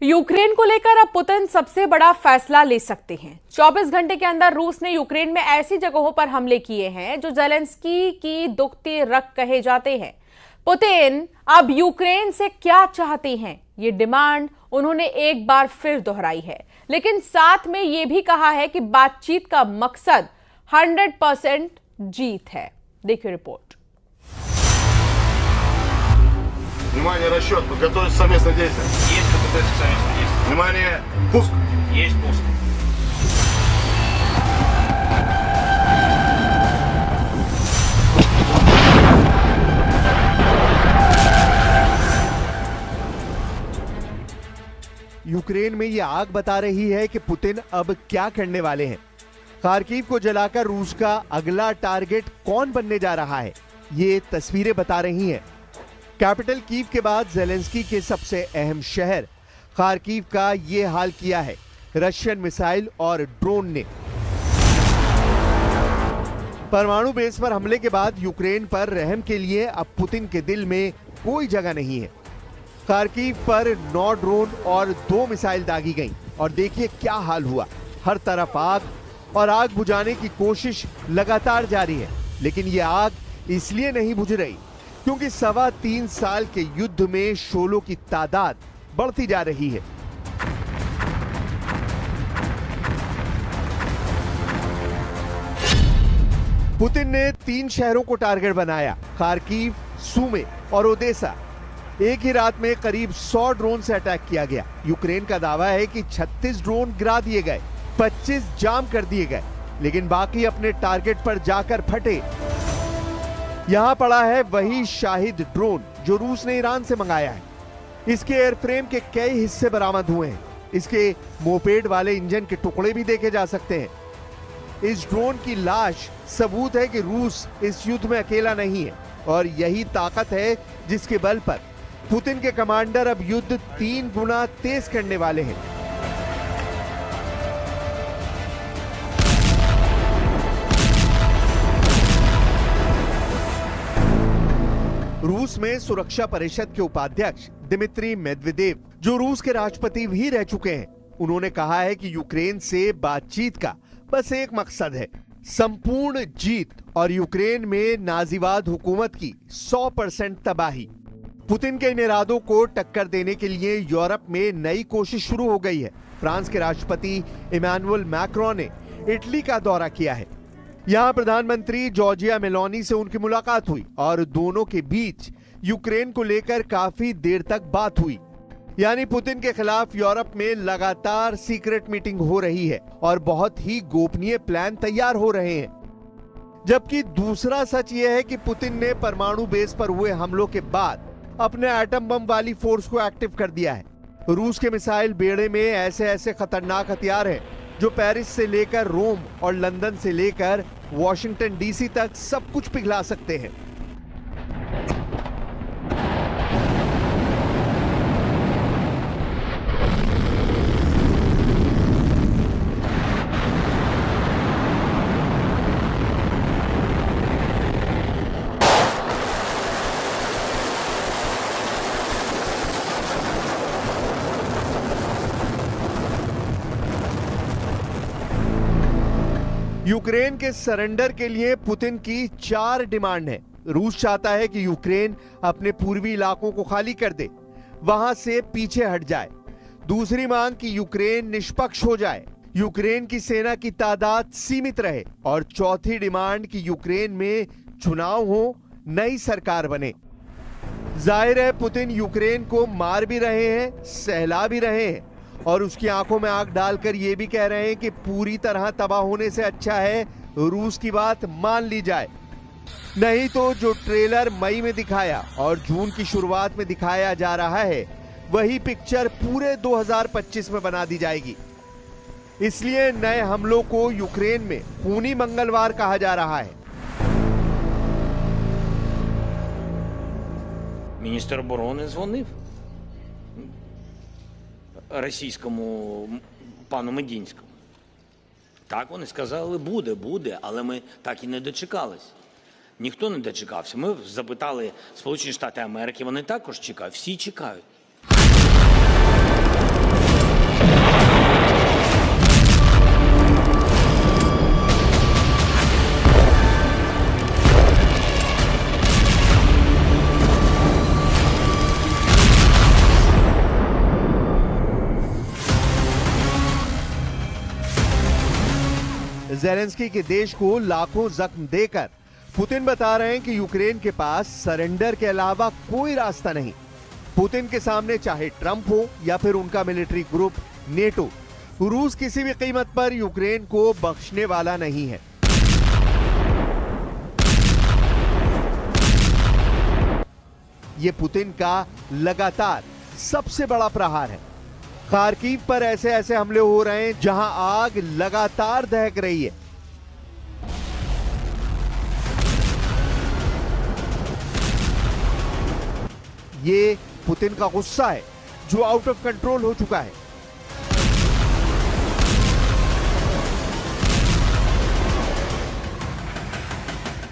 Ukraine को लेकर अब पुतिन सबसे बड़ा फैसला ले सकते हैं। 24 घंटे के अंदर रूस ने यूक्रेन में ऐसी जगहों पर हमले किए हैं जो जेलेंस्की की दुखती रग कहे जाते हैं। पुतिन अब यूक्रेन से क्या चाहते हैं, ये डिमांड उन्होंने एक बार फिर दोहराई है, लेकिन साथ में यह भी कहा है कि बातचीत का मकसद 100% जीत है। देखिए रिपोर्ट। Внимание, расчет, подготовить совместное действие. Есть подготовить совместное действие. Внимание, пуск. Есть пуск. यूक्रेन में ये आग बता रही है कि पुतिन अब क्या करने वाले हैं। खार्किव को जलाकर रूस का अगला टारगेट कौन बनने जा रहा है, ये तस्वीरें बता रही हैं। कैपिटल कीव के बाद जेलेंस्की के सबसे अहम शहर खार्किव का ये हाल किया है रशियन मिसाइल और ड्रोन ने। परमाणु बेस पर हमले के बाद यूक्रेन पर रहम के लिए अब पुतिन के दिल में कोई जगह नहीं है। खार्किव पर 9 ड्रोन और 2 मिसाइल दागी गईं और देखिए क्या हाल हुआ। हर तरफ आग और आग बुझाने की कोशिश लगातार जारी है, लेकिन ये आग इसलिए नहीं बुझ रही क्योंकि 3.25 साल के युद्ध में शोलों की तादाद बढ़ती जा रही है। पुतिन ने 3 शहरों को टारगेट बनाया, खार्किव, सुमी और ओदेसा। एक ही रात में करीब 100 ड्रोन से अटैक किया गया। यूक्रेन का दावा है कि 36 ड्रोन गिरा दिए गए, 25 जाम कर दिए गए, लेकिन बाकी अपने टारगेट पर जाकर फटे। यहां पड़ा है वही शाहिद ड्रोन जो रूस ने ईरान से मंगाया है। इसके एयरफ्रेम के कई हिस्से बरामद हुए हैं। इसके मोपेड वाले इंजन के टुकड़े भी देखे जा सकते हैं। इस ड्रोन की लाश सबूत है कि रूस इस युद्ध में अकेला नहीं है और यही ताकत है जिसके बल पर पुतिन के कमांडर अब युद्ध 3 गुना तेज करने वाले हैं। रूस में सुरक्षा परिषद के उपाध्यक्ष दिमित्री मेदवेदेव, जो रूस के राष्ट्रपति भी रह चुके हैं, उन्होंने कहा है कि यूक्रेन से बातचीत का बस एक मकसद है, संपूर्ण जीत और यूक्रेन में नाजीवाद हुकूमत की 100% तबाही। पुतिन के इन इरादों को टक्कर देने के लिए यूरोप में नई कोशिश शुरू हो गई है। फ्रांस के राष्ट्रपति इमैनुअल मैक्रोन ने इटली का दौरा किया है। यहां प्रधानमंत्री जॉर्जिया मेलोनी से उनकी मुलाकात हुई और दोनों के बीच यूक्रेन को लेकर काफी देर तक बात हुई। यानी पुतिन के खिलाफ यूरोप में लगातार सीक्रेट मीटिंग हो रही है और बहुत ही गोपनीय प्लान तैयार हो रहे हैं। जबकि दूसरा सच यह है कि पुतिन ने परमाणु बेस पर हुए हमलों के बाद अपने एटम बम वाली फोर्स को एक्टिव कर दिया है। रूस के मिसाइल बेड़े में ऐसे ऐसे खतरनाक हथियार हैं जो पेरिस से लेकर रोम और लंदन से लेकर वॉशिंगटन डीसी तक सब कुछ पिघला सकते हैं। यूक्रेन के सरेंडर के लिए पुतिन की 4 डिमांड है। रूस चाहता है कि यूक्रेन अपने पूर्वी इलाकों को खाली कर दे, वहां से पीछे हट जाए। दूसरी मांग कि यूक्रेन निष्पक्ष हो जाए, यूक्रेन की सेना की तादाद सीमित रहे। और चौथी डिमांड कि यूक्रेन में चुनाव हो, नई सरकार बने। जाहिर है पुतिन यूक्रेन को मार भी रहे हैं, सहला भी रहे हैं और उसकी आंखों में आग डालकर यह भी कह रहे हैं कि पूरी तरह तबाह होने से अच्छा है रूस की बात मान ली जाए, नहीं तो जो ट्रेलर मई में दिखाया और जून की शुरुआत में दिखाया जा रहा है वही पिक्चर पूरे 2025 में बना दी जाएगी। इसलिए नए हमलों को यूक्रेन में खूनी मंगलवार कहा जा रहा है। Міністр оборони дзвонив російському пану Медінському. Так, вони сказали, буде, але ми так і не дочекались. Ніхто не дочекався. Ми запитали Сполучені Штати Америки, вони також чекають, всі чекають. जेलेंस्की के देश को लाखों जख्म देकर पुतिन बता रहे हैं कि यूक्रेन के पास सरेंडर के अलावा कोई रास्ता नहीं। पुतिन के सामने चाहे ट्रंप हो या फिर उनका मिलिट्री ग्रुप नेटो, रूस किसी भी कीमत पर यूक्रेन को बख्शने वाला नहीं है। ये पुतिन का लगातार सबसे बड़ा प्रहार है। खार्किव पर ऐसे ऐसे हमले हो रहे हैं जहां आग लगातार दहक रही है। ये पुतिन का गुस्सा है जो आउट ऑफ कंट्रोल हो चुका है।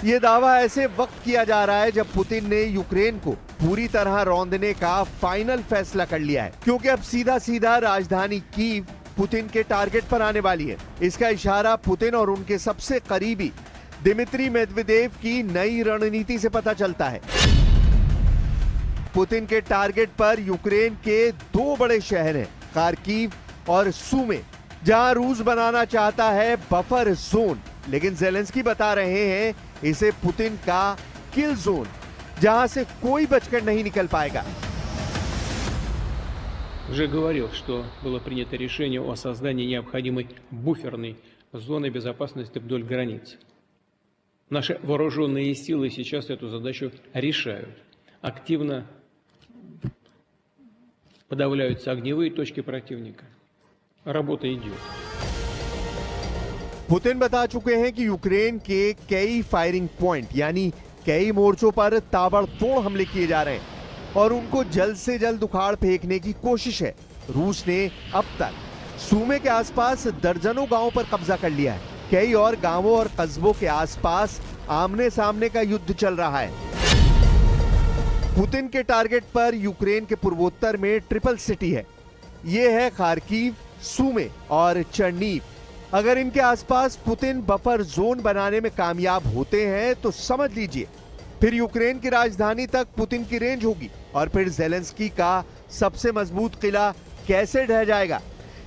यह दावा ऐसे वक्त किया जा रहा है जब पुतिन ने यूक्रेन को पूरी तरह रौंदने का फाइनल फैसला कर लिया है, क्योंकि अब सीधा सीधा राजधानी कीव पुतिन के टारगेट पर आने वाली है। इसका इशारा पुतिन और उनके सबसे करीबी दिमित्री मेदवेदेव की नई रणनीति से पता चलता है। पुतिन के टारगेट पर यूक्रेन के दो बड़े शहर हैं, खार्किव और सूमे, जहां रूस बनाना चाहता है बफर जोन, लेकिन जेलेंस्की बता रहे हैं इसे पुतिन का किल जोन, जहां से कोई बचकर नहीं निकल पाएगा। Уже говорил, что было принято решение о создании необходимой буферной зоны безопасности вдоль границ. Наши вооруженные силы сейчас эту задачу решают. Активно подавляются огневые точки противника. Работа идет. पुतिन बता चुके हैं कि यूक्रेन के कई फायरिंग पॉइंट यानी कई मोर्चों पर ताबड़तोड़ हमले किए जा रहे हैं और उनको जल्द से जल्द उखाड़ फेंकने की कोशिश है। रूस ने अब तक सूमे के आसपास दर्जनों गांवों पर कब्जा कर लिया है। कई और गांवों और कस्बों के आसपास आमने सामने का युद्ध चल रहा है। पुतिन के टारगेट पर यूक्रेन के पूर्वोत्तर में ट्रिपल सिटी है। ये है खार्किव, सूमे और चर्नीव। अगर इनके आसपास पुतिन बफर जोन बनाने में कामयाब होते हैं तो समझ लीजिए फिर यूक्रेन की राजधानी तक पुतिन की रेंज होगी और फिर जेलेंस्की का सबसे मजबूत किला कैसे ढह जाएगा,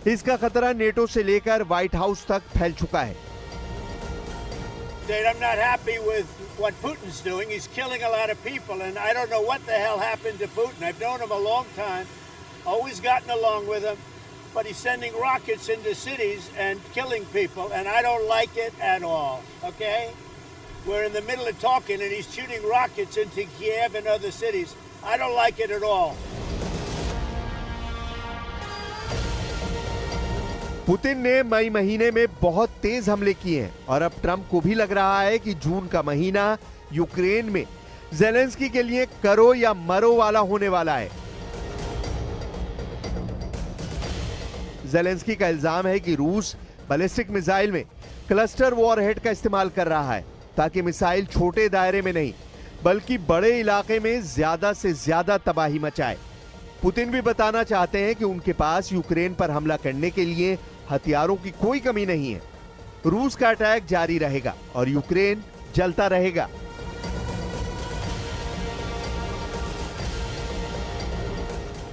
इसका खतरा नेटो से लेकर व्हाइट हाउस तक फैल चुका है। I'm not happy with what Putin's doing. He's killing a lot of people, and I don't know what the hell happened to Putin. I've known him a long time, always gotten along with him, but he's sending rockets into cities and killing people, and I don't like it at all, okay? We're in the middle of talking, and he's shooting rockets into Kiev and other cities. I don't like it at all. Putin ने मई महीने में बहुत तेज हमले किए हैं और अब Trump को भी लग रहा है कि जून का महीना यूक्रेन में जेलेंस्की के लिए करो या मरो वाला होने वाला है। जेलेंस्की का इल्जाम है कि रूस बैलिस्टिक मिसाइल में क्लस्टर वॉरहेड का इस्तेमाल कर रहा है ताकि मिसाइल छोटे दायरे में नहीं बल्कि बड़े इलाके में ज्यादा से ज्यादा तबाही मचाए। पुतिन भी बताना चाहते हैं कि उनके पास यूक्रेन पर हमला करने के लिए हथियारों की कोई कमी नहीं है। रूस का अटैक जारी रहेगा और यूक्रेन जलता रहेगा।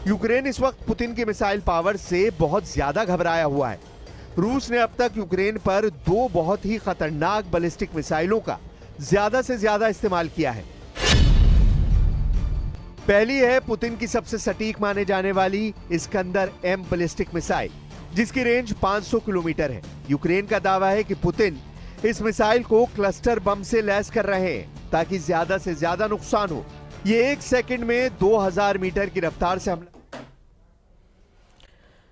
यूक्रेन इस वक्त पुतिन के मिसाइल पावर से बहुत ज्यादा घबराया हुआ है। रूस ने अब तक यूक्रेन पर दो बहुत ही खतरनाक बैलिस्टिक मिसाइलों का ज्यादा से ज्यादा इस्तेमाल किया है। पहली है पुतिन की सबसे सटीक माने जाने वाली इस्कंदर एम बैलिस्टिक मिसाइल, जिसकी रेंज 500 किलोमीटर है। यूक्रेन का दावा है कि पुतिन इस मिसाइल को क्लस्टर बम से लैस कर रहे हैं ताकि ज्यादा से ज्यादा नुकसान हो। ये 1 सेकंड में 2000 मीटर की रफ्तार से हमला